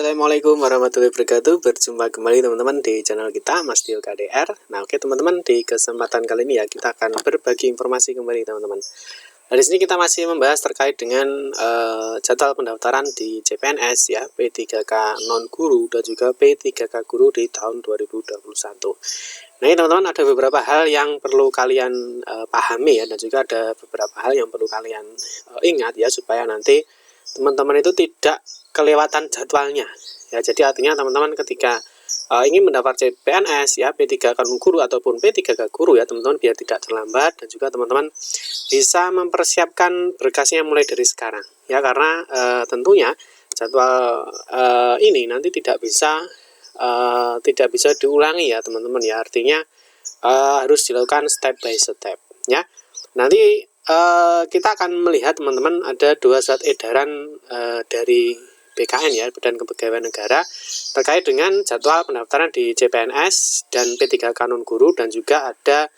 Assalamualaikum warahmatullahi wabarakatuh. Berjumpa kembali teman-teman di channel kita Mas Tio KDR. Nah, oke teman-teman, di kesempatan kali ini ya kita akan berbagi informasi kembali teman-teman. Nah, di sini kita masih membahas terkait dengan jadwal pendaftaran di CPNS ya, P3K non guru dan juga P3K guru di tahun 2021. Nah, ini teman-teman ada beberapa hal yang perlu kalian pahami ya, dan juga ada beberapa hal yang perlu kalian ingat ya, supaya nanti teman-teman itu tidak kelewatan jadwalnya ya. Jadi artinya teman-teman ketika ingin mendaftar CPNS ya, P3K non guru ataupun P3K guru ya teman-teman, biar tidak terlambat, dan juga teman-teman bisa mempersiapkan berkasnya mulai dari sekarang ya, karena tentunya jadwal ini nanti tidak bisa diulangi ya teman-teman ya. Artinya harus dilakukan step by step ya. Nanti kita akan melihat teman-teman ada dua surat edaran dari BKN ya, Badan Kepegawaian Negara, terkait dengan jadwal pendaftaran di CPNS dan P3K non guru, dan juga ada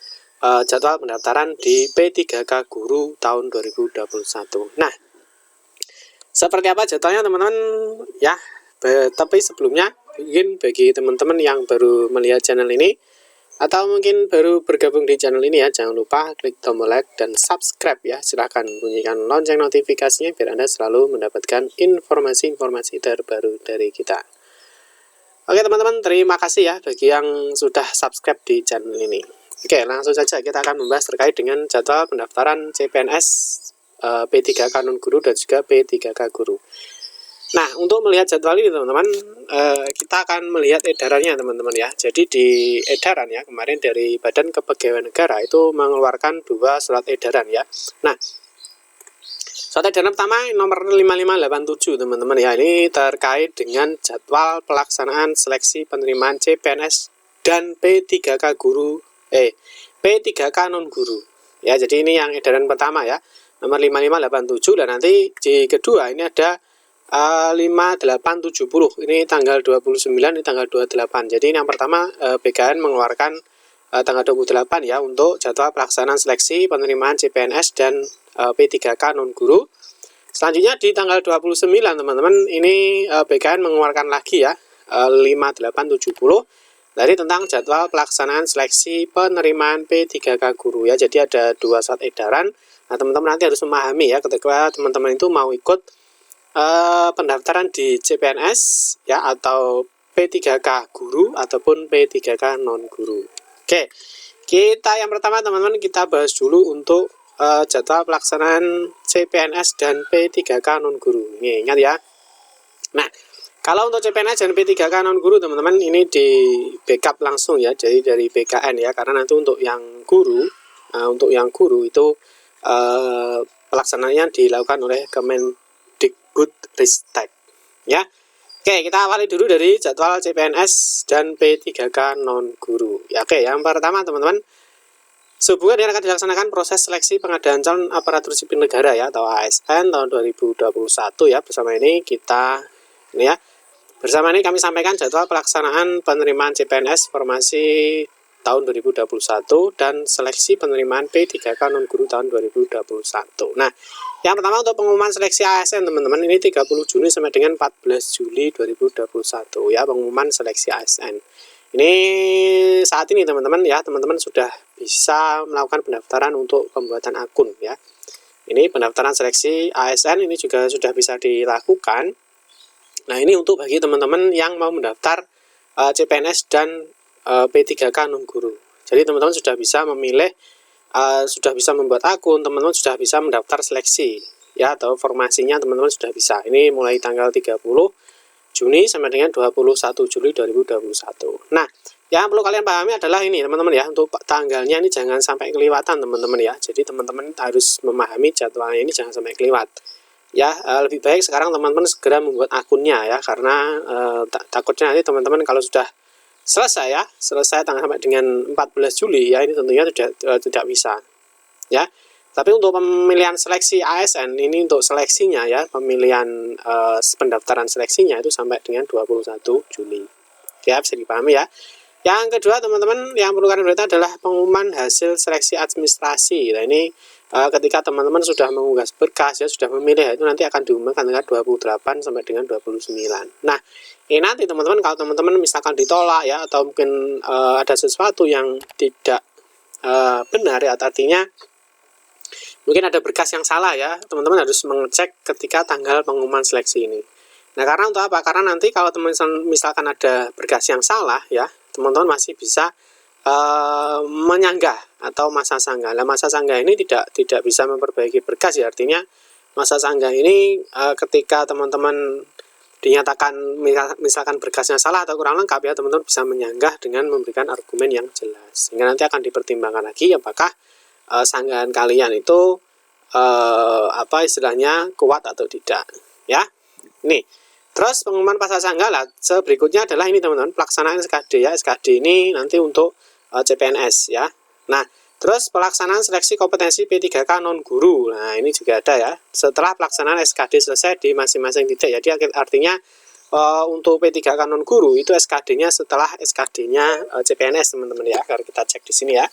jadwal pendaftaran di P3K guru tahun 2021. Nah, seperti apa jadwalnya teman-teman ya? Tapi sebelumnya mungkin bagi teman-teman yang baru melihat channel ini atau mungkin baru bergabung di channel ini ya, jangan lupa klik tombol like dan subscribe ya. Silahkan bunyikan lonceng notifikasinya biar Anda selalu mendapatkan informasi-informasi terbaru dari kita. Oke teman-teman, terima kasih ya bagi yang sudah subscribe di channel ini. Oke, langsung saja kita akan membahas terkait dengan jadwal pendaftaran CPNS P3K non guru dan juga P3K guru. Nah, untuk melihat jadwal ini teman-teman, kita akan melihat edarannya teman-teman ya. Jadi di edaran ya, kemarin dari Badan Kepegawaian Negara itu mengeluarkan dua surat edaran ya. Nah, surat edaran pertama nomor 5587 teman-teman ya, ini terkait dengan jadwal pelaksanaan seleksi penerimaan CPNS dan P3K P3K non guru. Ya, jadi ini yang edaran pertama ya, nomor 5587, dan nanti di kedua ini ada 5870, ini tanggal 29, ini tanggal 28. Jadi ini yang pertama BKN mengeluarkan tanggal 28 ya untuk jadwal pelaksanaan seleksi penerimaan CPNS dan P3K non guru. Selanjutnya di tanggal 29 teman-teman, ini BKN mengeluarkan lagi ya 5870 dari tentang jadwal pelaksanaan seleksi penerimaan P3K guru ya. Jadi ada dua surat edaran. Nah, teman-teman nanti harus memahami ya ketika teman-teman itu mau ikut pendaftaran di CPNS ya, atau P3K guru ataupun P3K non guru. Oke, kita yang pertama teman-teman kita bahas dulu untuk jadwal pelaksanaan CPNS dan P3K non guru. Ini ingat ya. Nah, kalau untuk CPNS dan P3K non guru teman-teman, ini di backup langsung ya, jadi dari BKN ya, karena nanti untuk yang guru itu pelaksanaannya dilakukan oleh Kemendikbudristek ya. Oke, kita awali dulu dari jadwal CPNS dan P3K non guru ya. Oke, yang pertama teman-teman, sehubungan dengan akan dilaksanakan proses seleksi pengadaan calon aparatur sipil negara ya, atau ASN tahun 2021 ya, bersama ini kami sampaikan jadwal pelaksanaan penerimaan CPNS formasi tahun 2021 dan seleksi penerimaan P3K non guru tahun 2021. Nah, yang pertama untuk pengumuman seleksi ASN teman-teman, ini 30 Juni sampai dengan 14 Juli 2021 ya, pengumuman seleksi ASN. Ini saat ini teman-teman ya, teman-teman sudah bisa melakukan pendaftaran untuk pembuatan akun ya. Ini pendaftaran seleksi ASN ini juga sudah bisa dilakukan. Nah, ini untuk bagi teman-teman yang mau mendaftar CPNS dan P3K non guru. Jadi teman-teman sudah bisa memilih, sudah bisa membuat akun, teman-teman sudah bisa mendaftar seleksi ya, atau formasinya teman-teman sudah bisa. Ini mulai tanggal 30 Juni sampai dengan 21 Juli 2021. Nah, yang perlu kalian pahami adalah ini teman-teman ya, untuk tanggalnya ini jangan sampai kelewatan teman-teman ya. Jadi teman-teman harus memahami jadwalnya ini jangan sampai kelewat ya. Lebih baik sekarang teman-teman segera membuat akunnya ya, karena takutnya nanti teman-teman kalau sudah selesai tanggal sampai dengan 14 Juli ya, ini tentunya tidak bisa ya. Tapi untuk pemilihan seleksi ASN ini, untuk seleksinya ya, pemilihan pendaftaran seleksinya itu sampai dengan 21 Juli ya, bisa dipahami ya. Yang kedua teman-teman, yang perlu kalian beritahu adalah pengumuman hasil seleksi administrasi. Nah, ini ketika teman-teman sudah mengunggah berkas ya, sudah memilih, itu nanti akan diumumkan tanggal 28 sampai dengan 29. Nah, ini nanti teman-teman kalau teman-teman misalkan ditolak ya, atau mungkin ada sesuatu yang tidak benar ya, artinya mungkin ada berkas yang salah ya, teman-teman harus mengecek ketika tanggal pengumuman seleksi ini. Nah, karena untuk apa? Karena nanti kalau teman-teman misalkan ada berkas yang salah ya, teman-teman masih bisa menyanggah atau masa sanggah. Nah, masa sanggah ini tidak bisa memperbaiki berkas ya, artinya masa sanggah ini ketika teman-teman dinyatakan misalkan berkasnya salah atau kurang lengkap ya, teman-teman bisa menyanggah dengan memberikan argumen yang jelas, sehingga nanti akan dipertimbangkan lagi apakah sanggahan kalian itu apa istilahnya kuat atau tidak ya. Nih, terus pengumuman pasca sanggah lah. Berikutnya adalah ini teman-teman, pelaksanaan SKD ya. SKD ini nanti untuk CPNS ya. Nah, terus pelaksanaan seleksi kompetensi P3K non guru. Nah, ini juga ada ya. Setelah pelaksanaan SKD selesai di masing-masing titik. Jadi artinya untuk P3K non guru itu SKD-nya setelah SKD-nya CPNS teman-teman ya. Kalau kita cek di sini ya.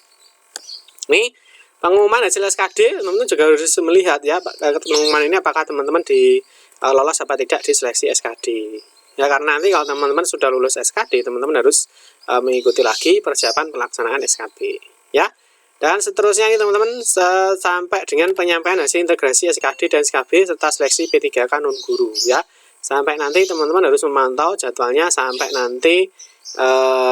Nih, pengumuman hasil SKD teman-teman juga harus melihat ya, pengumuman ini apakah teman-teman lolos apa tidak di seleksi SKD ya, karena nanti kalau teman-teman sudah lulus SKD, teman-teman harus mengikuti lagi persiapan pelaksanaan SKB ya. Dan seterusnya ini teman-teman sampai dengan penyampaian hasil integrasi SKD dan SKB serta seleksi P3K non guru ya. Sampai nanti teman-teman harus memantau jadwalnya sampai nanti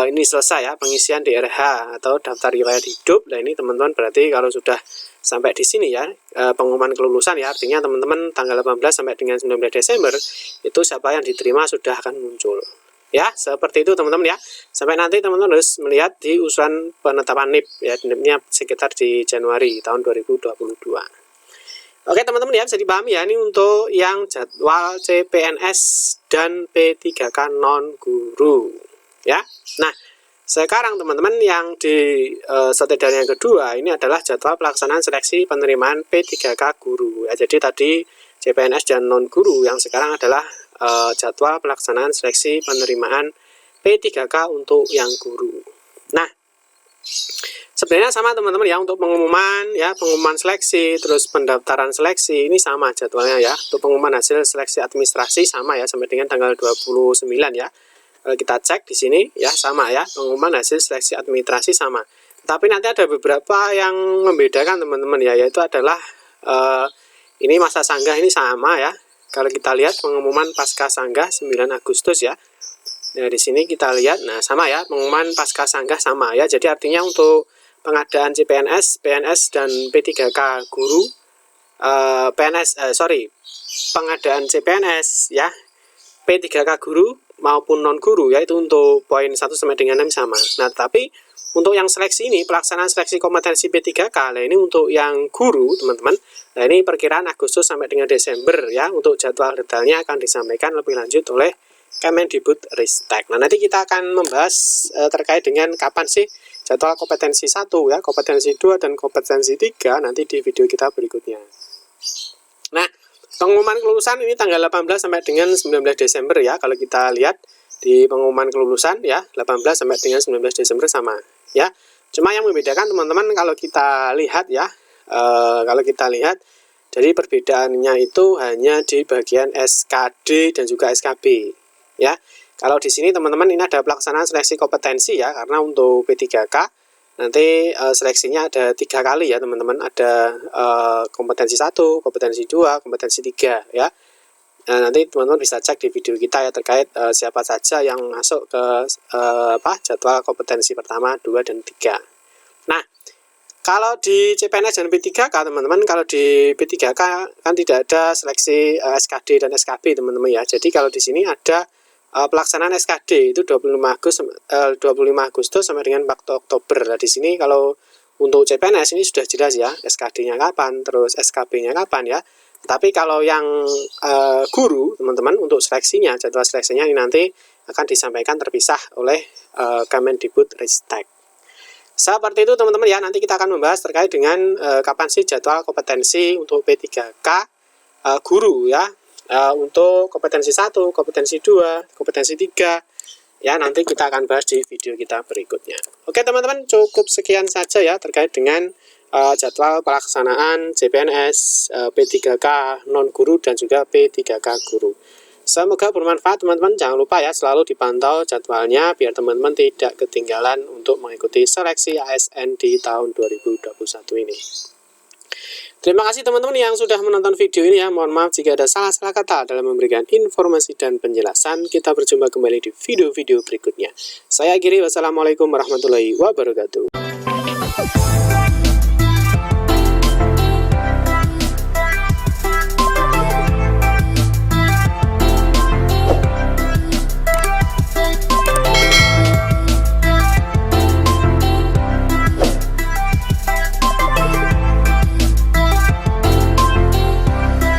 ini selesai ya, pengisian DRH atau daftar riwayat hidup. Nah, ini teman-teman berarti kalau sudah sampai di sini ya, pengumuman kelulusan ya, artinya teman-teman tanggal 18 sampai dengan 19 Desember itu siapa yang diterima sudah akan muncul ya, seperti itu teman-teman ya. Sampai nanti teman-teman harus melihat di usulan penetapan NIP ya, NIP-nya sekitar di Januari tahun 2022. Oke teman-teman ya, bisa dipahami ya, ini untuk yang jadwal CPNS dan P3K non guru ya. Nah, sekarang teman-teman yang di strategi yang kedua ini adalah jadwal pelaksanaan seleksi penerimaan P3K guru ya. Jadi tadi CPNS dan non guru, yang sekarang adalah jadwal pelaksanaan seleksi penerimaan P3K untuk yang guru. Nah, sebenarnya sama teman-teman ya, untuk pengumuman ya, pengumuman seleksi terus pendaftaran seleksi ini sama jadwalnya ya. Untuk pengumuman hasil seleksi administrasi sama ya, sampai dengan tanggal 29 ya. Kalau kita cek di sini ya, sama ya, pengumuman hasil seleksi administrasi sama. Tapi nanti ada beberapa yang membedakan teman-teman ya, yaitu adalah ini masa sanggah ini sama ya. Kalau kita lihat pengumuman pasca sanggah 9 Agustus ya. Nah, di sini kita lihat, nah sama ya, pengumuman pasca sanggah sama ya. Jadi artinya untuk pengadaan CPNS, PNS dan P3K guru, pengadaan CPNS ya, P3K guru maupun non guru ya, itu untuk poin 1 sampai dengan 6 sama. Nah, tapi untuk yang seleksi ini, pelaksanaan seleksi kompetensi P3K, nah ini untuk yang guru teman-teman. Nah, ini perkiraan Agustus sampai dengan Desember ya. Untuk jadwal detailnya akan disampaikan lebih lanjut oleh Kemendikbudristek. Nah, nanti kita akan membahas terkait dengan kapan sih jadwal kompetensi 1 ya, kompetensi 2 dan kompetensi 3 nanti di video kita berikutnya. Nah, pengumuman kelulusan ini tanggal 18 sampai dengan 19 Desember ya. Kalau kita lihat di pengumuman kelulusan ya, 18 sampai dengan 19 Desember sama ya. Cuma yang membedakan teman-teman kalau kita lihat ya, jadi perbedaannya itu hanya di bagian SKD dan juga SKB ya. Kalau di sini teman-teman ini ada pelaksanaan seleksi kompetensi ya, karena untuk P3K nanti seleksinya ada 3 kali ya teman-teman. Ada kompetensi 1, kompetensi 2, kompetensi 3 ya. Nah, nanti teman-teman bisa cek di video kita ya, terkait siapa saja yang masuk ke jadwal kompetensi pertama, 2, dan 3. Nah, kalau di CPNS dan P3K teman-teman, kalau di P3K kan tidak ada seleksi SKD dan SKB teman-teman ya. Jadi kalau di sini ada pelaksanaan SKD itu 25 Agustus sampai dengan 4 Oktober. Nah, di sini kalau untuk CPNS ini sudah jelas ya, SKD-nya kapan, terus SKB-nya kapan ya. Tapi kalau yang guru teman-teman, untuk seleksinya, jadwal seleksinya ini nanti akan disampaikan terpisah oleh Kemendikbudristek. Seperti itu teman-teman ya. Nanti kita akan membahas terkait dengan kapan sih jadwal kompetensi untuk P3K guru ya. Untuk kompetensi 1, kompetensi 2, kompetensi 3 ya, nanti kita akan bahas di video kita berikutnya. Oke teman-teman, cukup sekian saja ya terkait dengan jadwal pelaksanaan CPNS, P3K non-guru dan juga P3K guru. Semoga bermanfaat teman-teman. Jangan lupa ya selalu dipantau jadwalnya biar teman-teman tidak ketinggalan untuk mengikuti seleksi ASN di tahun 2021 ini. Terima kasih teman-teman yang sudah menonton video ini ya. Mohon maaf jika ada salah-salah kata dalam memberikan informasi dan penjelasan. Kita berjumpa kembali di video-video berikutnya. Saya akhiri, wassalamualaikum warahmatullahi wabarakatuh.